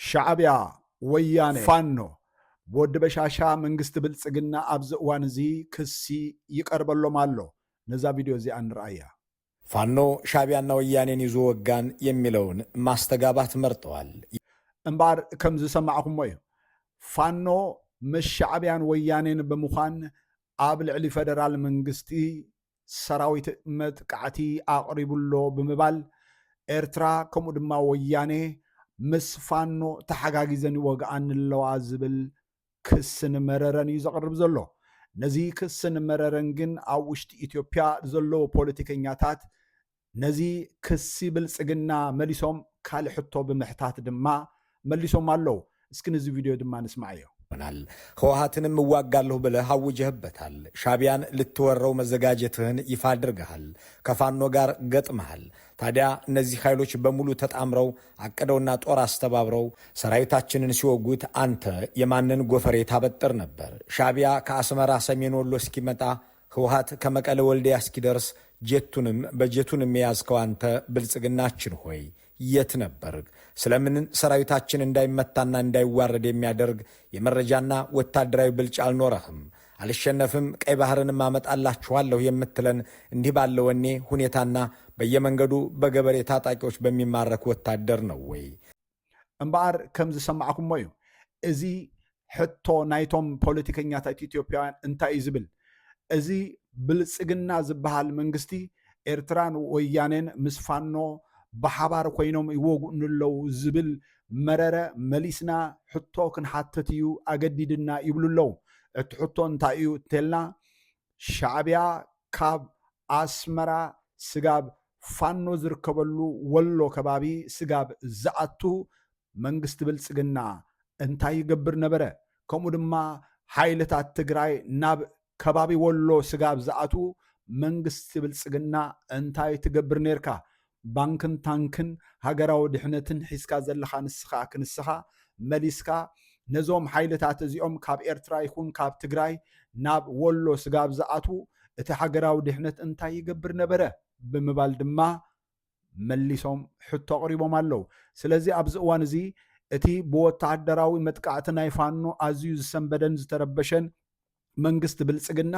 ሻዕብያ ወያኔ ፋኖ በወዲ በሻሻ መንግስቲ ብልጽግና ኣብዚ እዋን እዚ ክሲ ይቀርበሎም ኣሎ። ነዛ ቪድዮ እዚኣ እንረአያ። ፋኖ ሻዕቢያና ወያኔን ይዞ ወጋን የሚለውን ማስተጋባት መርጠዋል። እምበር ከምዚ ሰማዕኹሞ እዩ ፋኖ ምስ ሻዕብያን ወያኔን ብምዃን ኣብ ልዕሊ ፌደራል መንግስቲ ሰራዊት መጥቃዕቲ ኣቕሪቡሎ ብምባል ኤርትራ ከምኡ ድማ ወያኔ ምስ ፋኖ ተሓጋጊዘን ይወግኣን ኣለዋ ዝብል ክስን መረረን እዩ ዘቕርብ ዘሎ። ነዚ ክስን መረረን ግን ኣብ ውሽጢ ኢትዮጵያ ዘለዎ ፖለቲከኛታት ነዚ ክሲ ብልጽግና መሊሶም ካልእ ሕቶ ብምሕታት ድማ መሊሶም ኣለዉ። እስኪ ነዚ ቪድዮ ድማ ንስማዕ እዮ። ህወሓትንም እዋጋለሁ ብለህ አውጀህበታል። ሻዕቢያን ልትወረው መዘጋጀትህን ይፋ አድርገሃል። ከፋኖ ጋር ገጥመሃል። ታዲያ እነዚህ ኃይሎች በሙሉ ተጣምረው አቅደውና ጦር አስተባብረው ሰራዊታችንን ሲወጉት አንተ የማንን ጎፈሬ ታበጥር ነበር? ሻዕቢያ ከአስመራ ሰሜን ወሎ እስኪመጣ ህወሓት ከመቀለ ወልዲያ እስኪደርስ ጀቱንም በጀቱንም የያዝከው አንተ ብልጽግናችን ሆይ የት ነበርክ? ስለምን ሰራዊታችን እንዳይመታና እንዳይዋረድ የሚያደርግ የመረጃና ወታደራዊ ብልጫ አልኖረህም? አልሸነፍም ቀይ ባህርንም አመጣላችኋለሁ የምትለን እንዲህ ባለ ወኔ ሁኔታና በየመንገዱ በገበሬ ታጣቂዎች በሚማረክ ወታደር ነው ወይ? እምበኣር ከምዚ ሰማዕኩሞ እዩ እዚ ሕቶ ናይቶም ፖለቲከኛታት ኢትዮጵያውያን እንታይ እዩ ዝብል? እዚ ብልጽግና ዝበሃል መንግስቲ ኤርትራን ወያኔን ምስ ፋኖ ብሓባር ኮይኖም ይወግኡን ኣለዉ ዝብል መረረ መሊስና ሕቶ ክንሓትት እዩ ኣገዲድና ይብሉ ኣለዉ። እቲ ሕቶ እንታይ እዩ እንተልና ሻዕብያ ካብ ኣስመራ ስጋብ ፋኖ ዝርከበሉ ወሎ ከባቢ ስጋብ ዝኣቱ መንግስቲ ብልጽግና እንታይ ይገብር ነበረ? ከምኡ ድማ ሓይልታት ትግራይ ናብ ከባቢ ወሎ ስጋብ ዝኣቱ መንግስቲ ብልጽግና እንታይ ትገብር ነርካ? ባንክን ታንክን ሃገራዊ ድሕነትን ሒዝካ ዘለኻ ንስኻ ክንስኻ መሊስካ ነዞም ሓይልታት እዚኦም ካብ ኤርትራ ይኹን ካብ ትግራይ ናብ ወሎ ስጋብ ዝኣቱ እቲ ሃገራዊ ድሕነት እንታይ ይገብር ነበረ ብምባል ድማ መሊሶም ሕቶ ኣቕሪቦም ኣለዉ። ስለዚ ኣብዚ እዋን እዚ እቲ ብወታደራዊ መጥቃዕቲ ናይ ፋኖ ኣዝዩ ዝሰንበደን ዝተረበሸን መንግስቲ ብልጽግና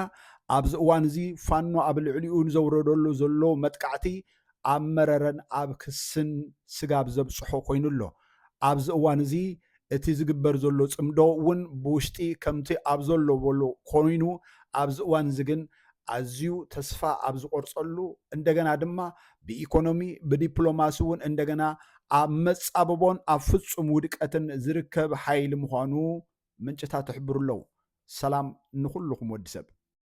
ኣብዚ እዋን እዚ ፋኖ ኣብ ልዕሊኡ ዘውረደሉ ዘሎ መጥቃዕቲ ኣብ መረረን ኣብ ክስን ስጋብ ዘብፅሖ ኮይኑ ኣሎ። ኣብዚ እዋን እዚ እቲ ዝግበር ዘሎ ጽምዶ እውን ብውሽጢ ከምቲ ኣብ ዘሎ በሎ ኮይኑ ኣብዚ እዋን እዚ ግን ኣዝዩ ተስፋ ኣብ ዝቆርፀሉ እንደገና ድማ ብኢኮኖሚ ብዲፕሎማሲ እውን እንደገና ኣብ መጻበቦን ኣብ ፍጹም ውድቀትን ዝርከብ ሓይሊ ምዃኑ ምንጭታት ይሕብሩ ኣለዉ። ሰላም ንኩልኩም ወዲ ሰብ።